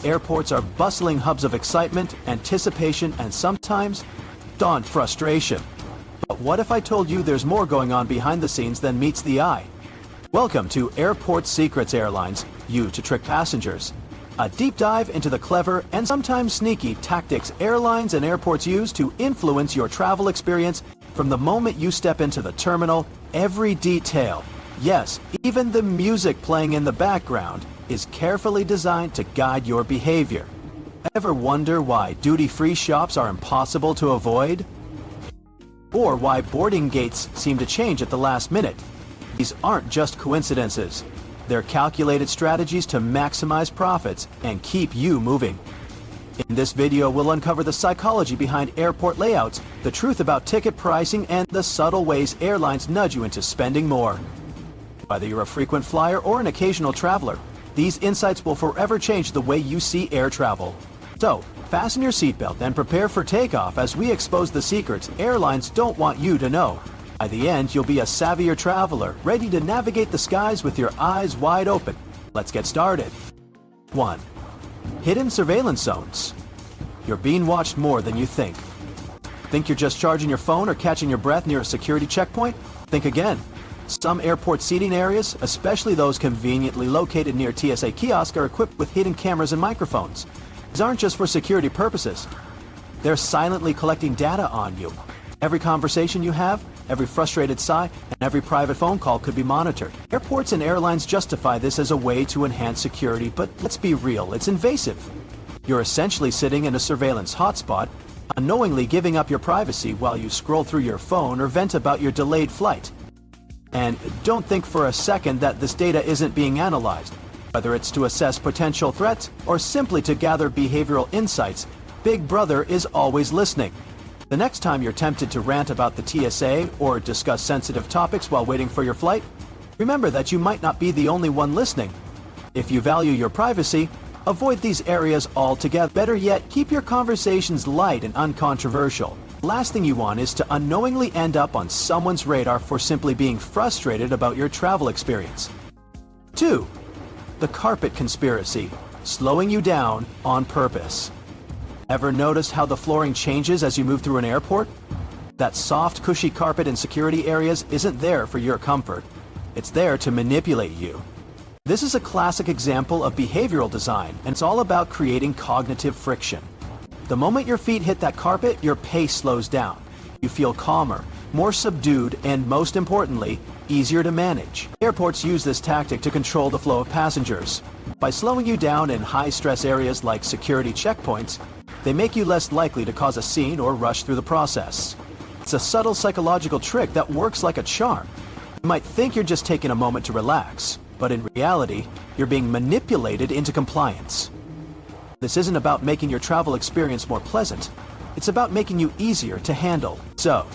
airports are bustling hubs of excitement, anticipation, and sometimes dawn frustration. But what if I told you there's more going on behind the scenes than meets the eye? Welcome to Airport Secrets Airlines, you to trick passengers. A deep dive into the clever and sometimes sneaky tactics airlines and airports use to influence your travel experience from the moment you step into the terminal. Every detail, yes, even the music playing in the background, is carefully designed to guide your behavior. Ever wonder why duty-free shops are impossible to avoid? Or why boarding gates seem to change at the last minute? These aren't just coincidences. They're calculated strategies to maximize profits and keep you moving. In this video, we'll uncover the psychology behind airport layouts, the truth about ticket pricing, and the subtle ways airlines nudge you into spending more. Whether you're a frequent flyer or an occasional traveler, these insights will forever change the way you see air travel. So, fasten your seatbelt and prepare for takeoff as we expose the secrets airlines don't want you to know. By the end, you'll be a savvier traveler, ready to navigate the skies with your eyes wide open. Let's get started. 1. Hidden surveillance zones. You're being watched more than you think. Think you're just charging your phone or catching your breath near a security checkpoint? Think again. Some airport seating areas, especially those conveniently located near TSA kiosks, are equipped with hidden cameras and microphones. These aren't just for security purposes. They're silently collecting data on you. Every conversation you have, every frustrated sigh, and every private phone call could be monitored. Airports and airlines justify this as a way to enhance security, but let's be real, it's invasive. You're essentially sitting in a surveillance hotspot, unknowingly giving up your privacy while you scroll through your phone or vent about your delayed flight. And don't think for a second that this data isn't being analyzed. Whether it's to assess potential threats or simply to gather behavioral insights, Big Brother is always listening. The next time you're tempted to rant about the TSA or discuss sensitive topics while waiting for your flight, remember that you might not be the only one listening. If you value your privacy, avoid these areas altogether. Better yet, keep your conversations light and uncontroversial. The last thing you want is to unknowingly end up on someone's radar for simply being frustrated about your travel experience. 2. The carpet conspiracy, slowing you down on purpose. Ever noticed how the flooring changes as you move through an airport? That soft, cushy carpet in security areas isn't there for your comfort. It's there to manipulate you. This is a classic example of behavioral design, and it's all about creating cognitive friction. The moment your feet hit that carpet, your pace slows down. You feel calmer, more subdued, and most importantly, easier to manage. Airports use this tactic to control the flow of passengers. By slowing you down in high-stress areas like security checkpoints, they make you less likely to cause a scene or rush through the process. It's a subtle psychological trick that works like a charm. You might think you're just taking a moment to relax, but in reality, you're being manipulated into compliance. This isn't about making your travel experience more pleasant. It's about making you easier to handle. So,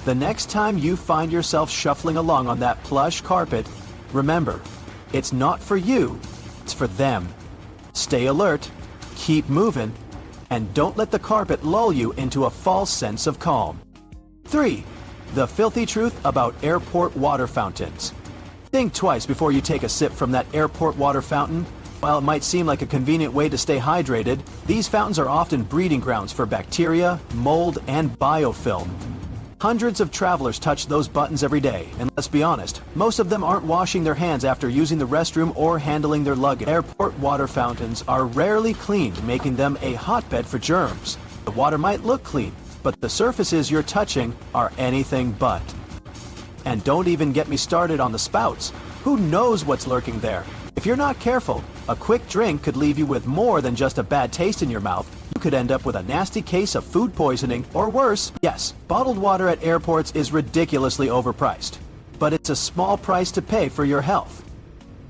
the next time you find yourself shuffling along on that plush carpet, remember, it's not for you, it's for them. Stay alert, keep moving, and don't let the carpet lull you into a false sense of calm. 3. The filthy truth about airport water fountains. Think twice before you take a sip from that airport water fountain. While it might seem like a convenient way to stay hydrated, these fountains are often breeding grounds for bacteria, mold, and biofilm. Hundreds of travelers touch those buttons every day, and let's be honest, most of them aren't washing their hands after using the restroom or handling their luggage. Airport water fountains are rarely cleaned, making them a hotbed for germs. The water might look clean, but the surfaces you're touching are anything but. And don't even get me started on the spouts. Who knows what's lurking there? If you're not careful, a quick drink could leave you with more than just a bad taste in your mouth. You could end up with a nasty case of food poisoning, or worse. Yes, bottled water at airports is ridiculously overpriced, but it's a small price to pay for your health.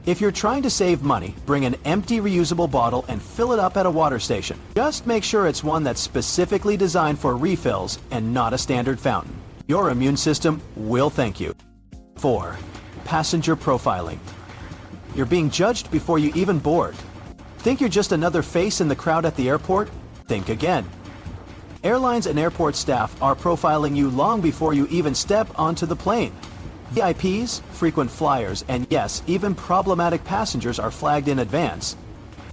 If you're trying to save money, bring an empty reusable bottle and fill it up at a water station. Just make sure it's one that's specifically designed for refills and not a standard fountain. Your immune system will thank you. 4. Passenger profiling. You're being judged before you even board. Think you're just another face in the crowd at the airport? Think again. Airlines and airport staff are profiling you long before you even step onto the plane. VIPs, frequent flyers, and yes, even problematic passengers are flagged in advance.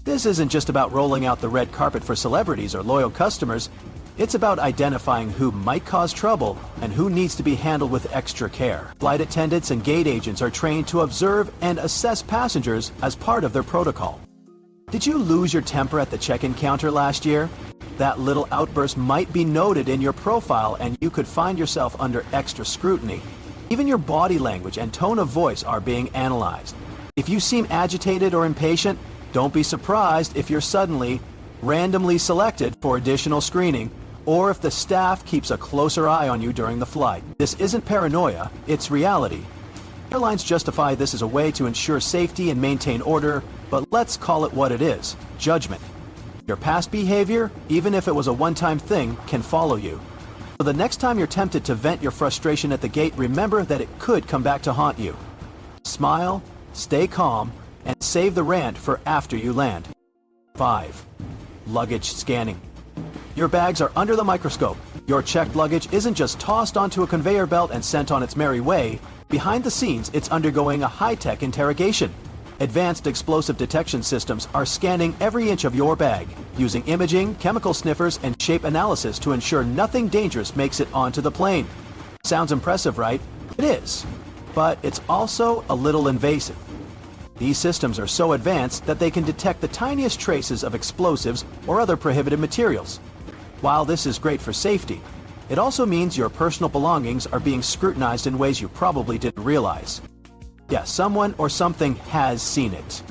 This isn't just about rolling out the red carpet for celebrities or loyal customers. It's about identifying who might cause trouble and who needs to be handled with extra care. Flight attendants and gate agents are trained to observe and assess passengers as part of their protocol. Did you lose your temper at the check-in counter last year? That little outburst might be noted in your profile and you could find yourself under extra scrutiny. Even your body language and tone of voice are being analyzed. If you seem agitated or impatient, don't be surprised if you're suddenly randomly selected for additional screening, or if the staff keeps a closer eye on you during the flight. This isn't paranoia, it's reality. Airlines justify this as a way to ensure safety and maintain order, but let's call it what it is: judgment. Your past behavior, even if it was a one-time thing, can follow you. So the next time you're tempted to vent your frustration at the gate, remember that it could come back to haunt you. Smile, stay calm, and save the rant for after you land. 5. Luggage scanning. Your bags are under the microscope. Your checked luggage isn't just tossed onto a conveyor belt and sent on its merry way. Behind the scenes, it's undergoing a high-tech interrogation. Advanced explosive detection systems are scanning every inch of your bag, using imaging, chemical sniffers, and shape analysis to ensure nothing dangerous makes it onto the plane. Sounds impressive, right? It is. But it's also a little invasive. These systems are so advanced that they can detect the tiniest traces of explosives or other prohibited materials. While this is great for safety, it also means your personal belongings are being scrutinized in ways you probably didn't realize. Yeah, someone or something has seen it.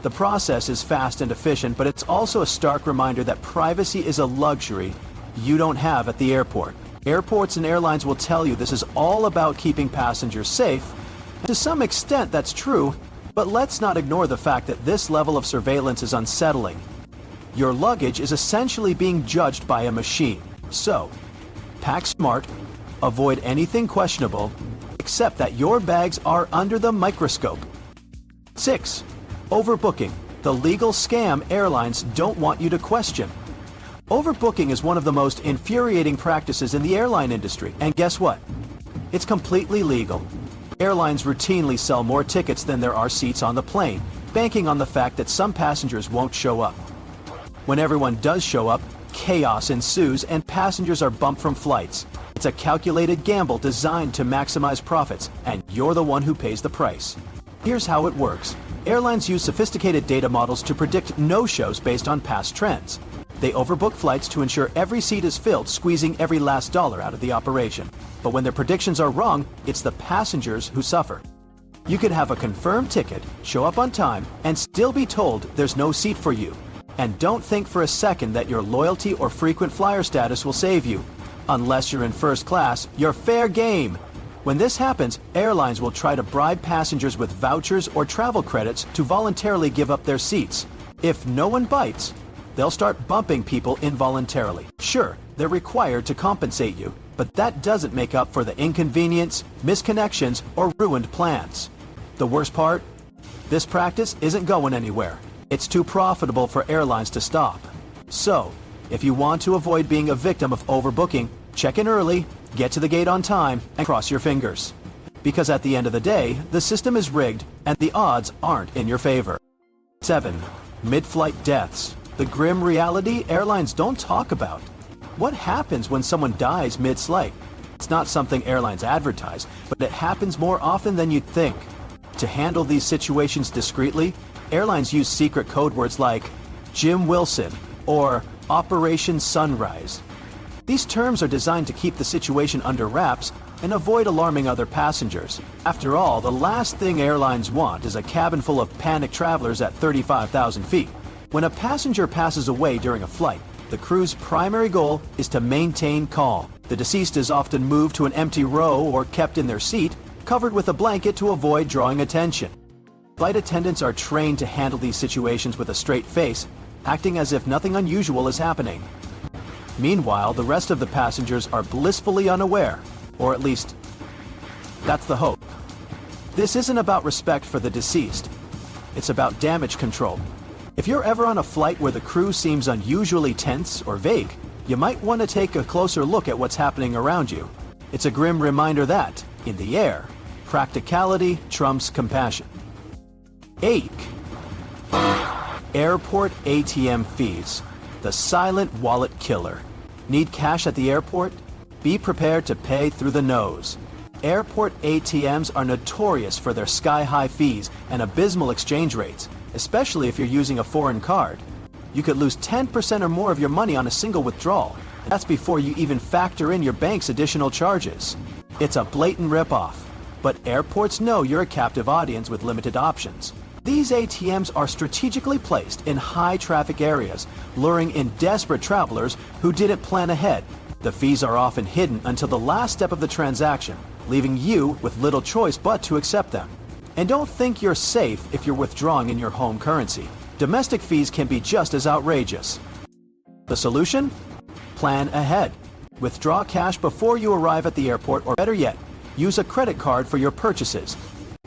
The process is fast and efficient, but it's also a stark reminder that privacy is a luxury you don't have at the airport. Airports and airlines will tell you this is all about keeping passengers safe. To some extent, that's true. But let's not ignore the fact that this level of surveillance is unsettling. Your luggage is essentially being judged by a machine. So, pack smart, avoid anything questionable, except that your bags are under the microscope. 6. Overbooking, the legal scam airlines don't want you to question. Overbooking is one of the most infuriating practices in the airline industry, and guess what? It's completely legal. Airlines routinely sell more tickets than there are seats on the plane, banking on the fact that some passengers won't show up. When everyone does show up, chaos ensues and passengers are bumped from flights. It's a calculated gamble designed to maximize profits, and you're the one who pays the price. Here's how it works. Airlines use sophisticated data models to predict no-shows based on past trends. They overbook flights to ensure every seat is filled, squeezing every last dollar out of the operation. But when their predictions are wrong, it's the passengers who suffer. You could have a confirmed ticket, show up on time, and still be told there's no seat for you. And don't think for a second that your loyalty or frequent flyer status will save you. Unless you're in first class, you're fair game. When this happens, airlines will try to bribe passengers with vouchers or travel credits to voluntarily give up their seats. If no one bites, they'll start bumping people involuntarily. Sure, they're required to compensate you, but that doesn't make up for the inconvenience, misconnections, or ruined plans. The worst part? This practice isn't going anywhere. It's too profitable for airlines to stop. So, if you want to avoid being a victim of overbooking, check in early, get to the gate on time, and cross your fingers. Because at the end of the day, the system is rigged and the odds aren't in your favor. 7. Mid-flight deaths. The grim reality airlines don't talk about. What happens when someone dies mid-flight? It's not something airlines advertise, but it happens more often than you'd think. To handle these situations discreetly, airlines use secret code words like Jim Wilson or Operation Sunrise. These terms are designed to keep the situation under wraps and avoid alarming other passengers. After all, the last thing airlines want is a cabin full of panicked travelers at 35,000 feet. When a passenger passes away during a flight, the crew's primary goal is to maintain calm. The deceased is often moved to an empty row or kept in their seat, covered with a blanket to avoid drawing attention. Flight attendants are trained to handle these situations with a straight face, acting as if nothing unusual is happening. Meanwhile, the rest of the passengers are blissfully unaware, or at least, that's the hope. This isn't about respect for the deceased. It's about damage control. If you're ever on a flight where the crew seems unusually tense or vague, you might want to take a closer look at what's happening around you. It's a grim reminder that, in the air, practicality trumps compassion. 8. Airport ATM fees, the silent wallet killer. Need cash at the airport? Be prepared to pay through the nose. Airport ATMs are notorious for their sky-high fees and abysmal exchange rates, especially if you're using a foreign card. You could lose 10% or more of your money on a single withdrawal, and that's before you even factor in your bank's additional charges. It's a blatant ripoff, but airports know you're a captive audience with limited options. These ATMs are strategically placed in high-traffic areas, luring in desperate travelers who didn't plan ahead. The fees are often hidden until the last step of the transaction, leaving you with little choice but to accept them. And don't think you're safe if you're withdrawing in your home currency. Domestic fees can be just as outrageous. The solution? Plan ahead. Withdraw cash before you arrive at the airport, or better yet, use a credit card for your purchases.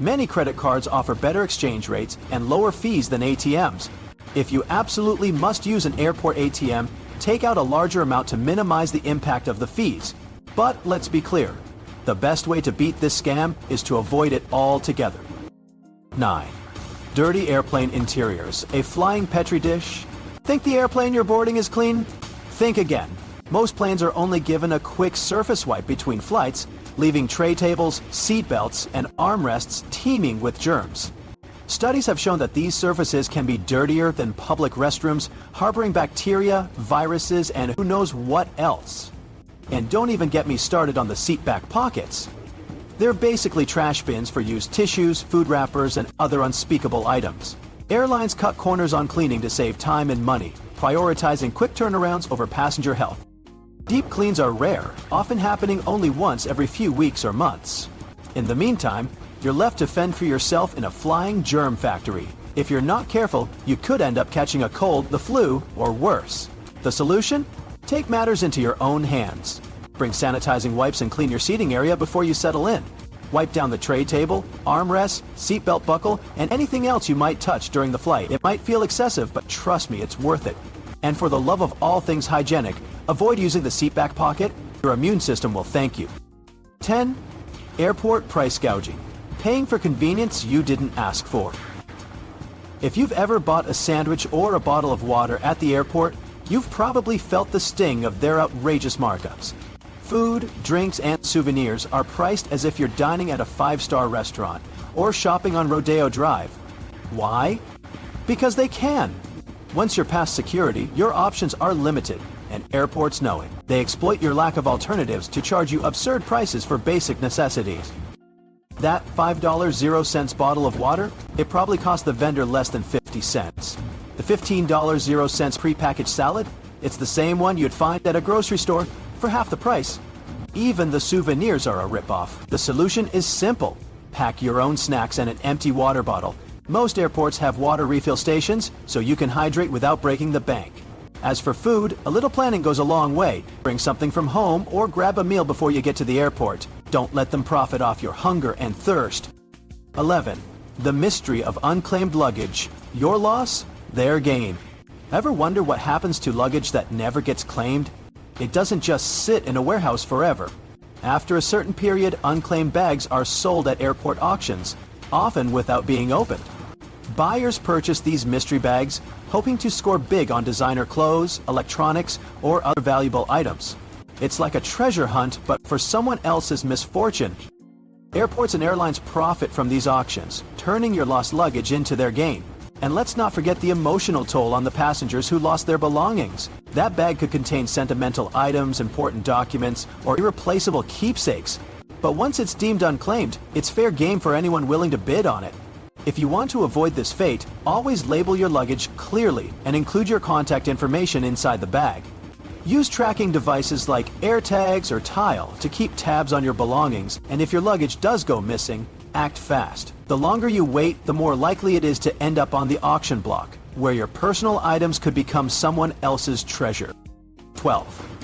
Many credit cards offer better exchange rates and lower fees than ATMs. If you absolutely must use an airport ATM, take out a larger amount to minimize the impact of the fees. But let's be clear, the best way to beat this scam is to avoid it altogether. 9. Dirty airplane interiors. A flying petri dish? Think the airplane you're boarding is clean? Think again. Most planes are only given a quick surface wipe between flights, leaving tray tables, seat belts, and armrests teeming with germs. Studies have shown that these surfaces can be dirtier than public restrooms, harboring bacteria, viruses, and who knows what else. And don't even get me started on the seat back pockets. They're basically trash bins for used tissues, food wrappers, and other unspeakable items. Airlines cut corners on cleaning to save time and money, prioritizing quick turnarounds over passenger health. Deep cleans are rare, often happening only once every few weeks or months. In the meantime, you're left to fend for yourself in a flying germ factory. If you're not careful, you could end up catching a cold, the flu, or worse. The solution? Take matters into your own hands. Bring sanitizing wipes and clean your seating area before you settle in. Wipe down the tray table, armrest, seatbelt buckle, and anything else you might touch during the flight. It might feel excessive, but trust me, it's worth it. And for the love of all things hygienic, avoid using the seatback pocket. Your immune system will thank you. 10. Airport price gouging. Paying for convenience you didn't ask for. If you've ever bought a sandwich or a bottle of water at the airport, you've probably felt the sting of their outrageous markups. Food, drinks, and souvenirs are priced as if you're dining at a 5-star restaurant or shopping on Rodeo Drive. Why? Because they can. Once you're past security, your options are limited, and airports know it. They exploit your lack of alternatives to charge you absurd prices for basic necessities. That $5.00 bottle of water, it probably cost the vendor less than 50 cents. The $15.00 prepackaged salad, it's the same one you'd find at a grocery store for half the price. Even the souvenirs are a ripoff. The solution is simple. Pack your own snacks and an empty water bottle. Most airports have water refill stations, so you can hydrate without breaking the bank. As for food, a little planning goes a long way. Bring something from home or grab a meal before you get to the airport. Don't let them profit off your hunger and thirst. 11. The mystery of unclaimed luggage. Your loss, their gain. Ever wonder what happens to luggage that never gets claimed? It doesn't just sit in a warehouse forever. After a certain period, unclaimed bags are sold at airport auctions, often without being opened. Buyers purchase these mystery bags, hoping to score big on designer clothes, electronics, or other valuable items. It's like a treasure hunt, but for someone else's misfortune. Airports and airlines profit from these auctions, turning your lost luggage into their gain. And let's not forget the emotional toll on the passengers who lost their belongings. That bag could contain sentimental items, important documents, or irreplaceable keepsakes. But once it's deemed unclaimed, it's fair game for anyone willing to bid on it. If you want to avoid this fate, always label your luggage clearly and include your contact information inside the bag. Use tracking devices like AirTags or Tile to keep tabs on your belongings, and if your luggage does go missing, act fast. The longer you wait, the more likely it is to end up on the auction block, where your personal items could become someone else's treasure. 12.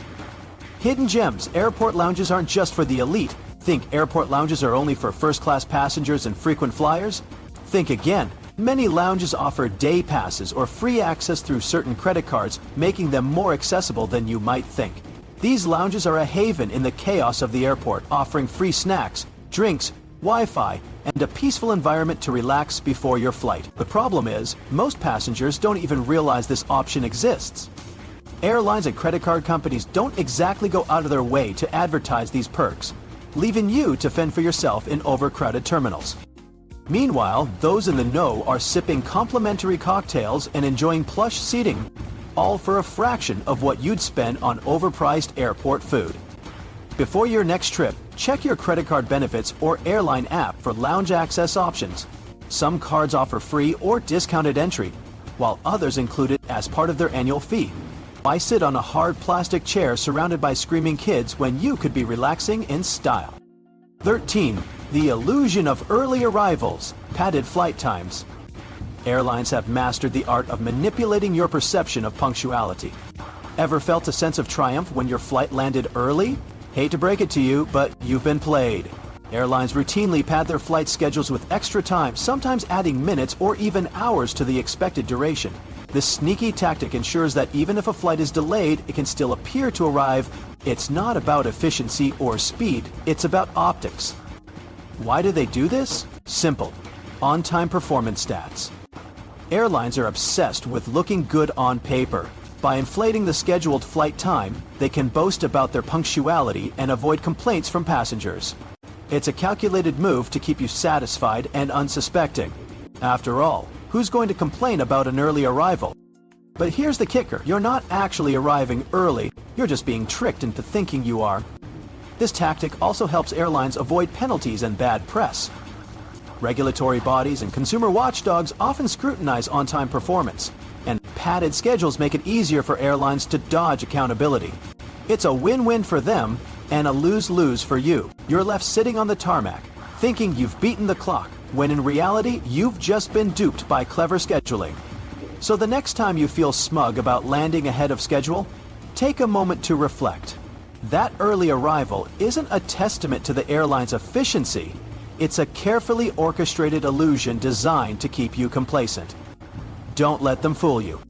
Hidden gems. Airport lounges aren't just for the elite. Think airport lounges are only for first-class passengers and frequent flyers? Think again. Many lounges offer day passes or free access through certain credit cards, making them more accessible than you might think. These lounges are a haven in the chaos of the airport, offering free snacks, drinks, Wi-Fi, and a peaceful environment to relax before your flight. The problem is, most passengers don't even realize this option exists. Airlines and credit card companies don't exactly go out of their way to advertise these perks, leaving you to fend for yourself in overcrowded terminals. Meanwhile, those in the know are sipping complimentary cocktails and enjoying plush seating, all for a fraction of what you'd spend on overpriced airport food. Before your next trip, check your credit card benefits or airline app for lounge access options. Some cards offer free or discounted entry, while others include it as part of their annual fee. Why sit on a hard plastic chair surrounded by screaming kids when you could be relaxing in style? 13. The illusion of early arrivals, padded flight times. Airlines have mastered the art of manipulating your perception of punctuality. Ever felt a sense of triumph when your flight landed early? Hate to break it to you, but you've been played. Airlines routinely pad their flight schedules with extra time, sometimes adding minutes or even hours to the expected duration. This sneaky tactic ensures that even if a flight is delayed, it can still appear to arrive. It's not about efficiency or speed, it's about optics. Why do they do this? Simple. On-time performance stats. Airlines are obsessed with looking good on paper. By inflating the scheduled flight time, they can boast about their punctuality and avoid complaints from passengers. It's a calculated move to keep you satisfied and unsuspecting. After all, who's going to complain about an early arrival? But here's the kicker, you're not actually arriving early, you're just being tricked into thinking you are. This tactic also helps airlines avoid penalties and bad press. Regulatory bodies and consumer watchdogs often scrutinize on-time performance, and padded schedules make it easier for airlines to dodge accountability. It's a win-win for them and a lose-lose for you. You're left sitting on the tarmac, thinking you've beaten the clock, when in reality, you've just been duped by clever scheduling. So the next time you feel smug about landing ahead of schedule, take a moment to reflect. That early arrival isn't a testament to the airline's efficiency. It's a carefully orchestrated illusion designed to keep you complacent. Don't let them fool you.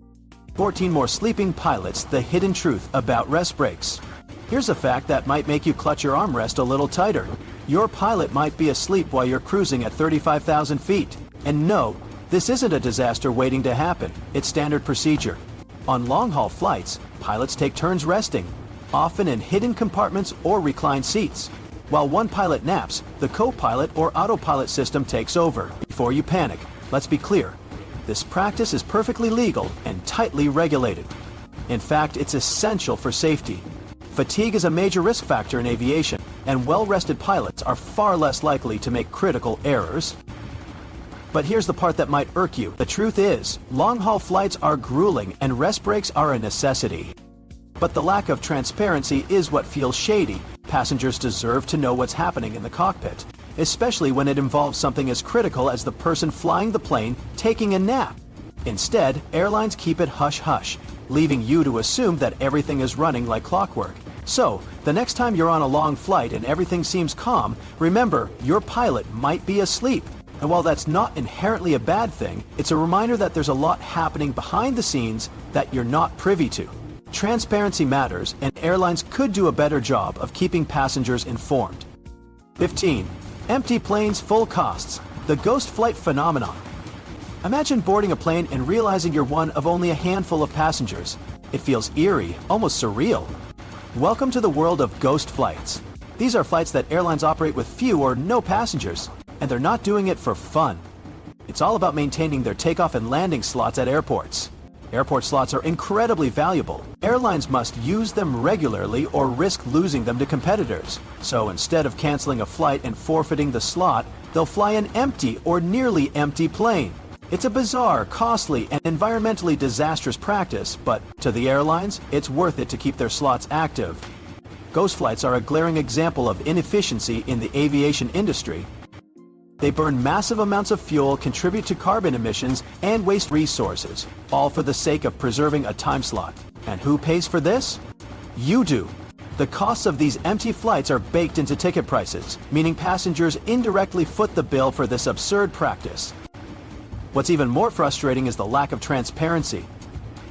14 more sleeping pilots, the hidden truth about rest breaks. Here's a fact that might make you clutch your armrest a little tighter. Your pilot might be asleep while you're cruising at 35,000 feet. And no, this isn't a disaster waiting to happen. It's standard procedure. On long-haul flights, pilots take turns resting, often in hidden compartments or reclined seats. While one pilot naps, the co-pilot or autopilot system takes over. Before you panic, let's be clear. This practice is perfectly legal and tightly regulated. In fact, it's essential for safety. Fatigue is a major risk factor in aviation, and well-rested pilots are far less likely to make critical errors. But here's the part that might irk you. The truth is, long-haul flights are grueling and rest breaks are a necessity. But the lack of transparency is what feels shady. Passengers deserve to know what's happening in the cockpit, especially when it involves something as critical as the person flying the plane taking a nap. Instead, airlines keep it hush-hush, leaving you to assume that everything is running like clockwork. So, the next time you're on a long flight and everything seems calm, remember, your pilot might be asleep. And while that's not inherently a bad thing, it's a reminder that there's a lot happening behind the scenes that you're not privy to. Transparency matters, and airlines could do a better job of keeping passengers informed. 15. Empty planes, full costs. The ghost flight phenomenon. Imagine boarding a plane and realizing you're one of only a handful of passengers. It feels eerie, almost surreal. Welcome to the world of ghost flights. These are flights that airlines operate with few or no passengers, and they're not doing it for fun. It's all about maintaining their takeoff and landing slots at airports. Airport slots are incredibly valuable. Airlines must use them regularly or risk losing them to competitors. So instead of canceling a flight and forfeiting the slot, they'll fly an empty or nearly empty plane. It's a bizarre, costly, and environmentally disastrous practice, but to the airlines, it's worth it to keep their slots active. Ghost flights are a glaring example of inefficiency in the aviation industry. They burn massive amounts of fuel, contribute to carbon emissions, and waste resources, all for the sake of preserving a time slot. And who pays for this? You do. The costs of these empty flights are baked into ticket prices, meaning passengers indirectly foot the bill for this absurd practice. What's even more frustrating is the lack of transparency.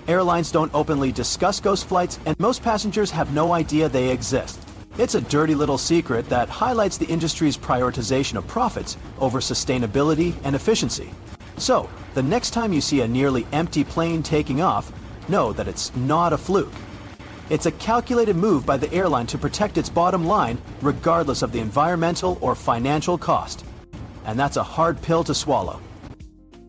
Airlines don't openly discuss ghost flights, and most passengers have no idea they exist. It's a dirty little secret that highlights the industry's prioritization of profits over sustainability and efficiency. So, the next time you see a nearly empty plane taking off, know that it's not a fluke. It's a calculated move by the airline to protect its bottom line regardless of the environmental or financial cost. And that's a hard pill to swallow.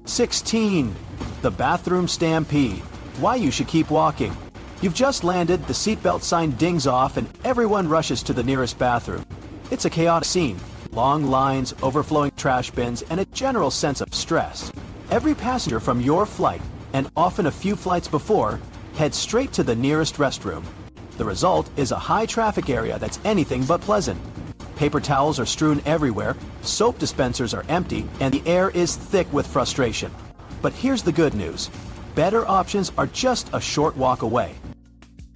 16. The bathroom stampede. Why you should keep walking. You've just landed, the seatbelt sign dings off, and everyone rushes to the nearest bathroom. It's a chaotic scene. Long lines, overflowing trash bins, and a general sense of stress. Every passenger from your flight, and often a few flights before, heads straight to the nearest restroom. The result is a high traffic area that's anything but pleasant. Paper towels are strewn everywhere, soap dispensers are empty, and the air is thick with frustration. But here's the good news. Better options are just a short walk away.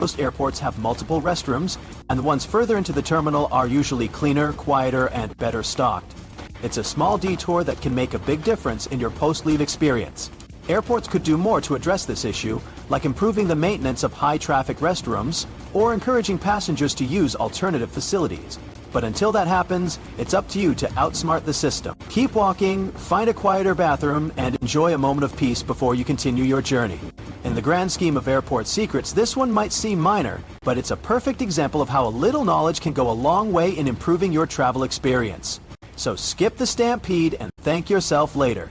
Most airports have multiple restrooms, and the ones further into the terminal are usually cleaner, quieter, and better stocked. It's a small detour that can make a big difference in your post-leave experience. Airports could do more to address this issue, like improving the maintenance of high-traffic restrooms or encouraging passengers to use alternative facilities. But until that happens, it's up to you to outsmart the system. Keep walking, find a quieter bathroom, and enjoy a moment of peace before you continue your journey. In the grand scheme of airport secrets, this one might seem minor, but it's a perfect example of how a little knowledge can go a long way in improving your travel experience. So skip the stampede and thank yourself later.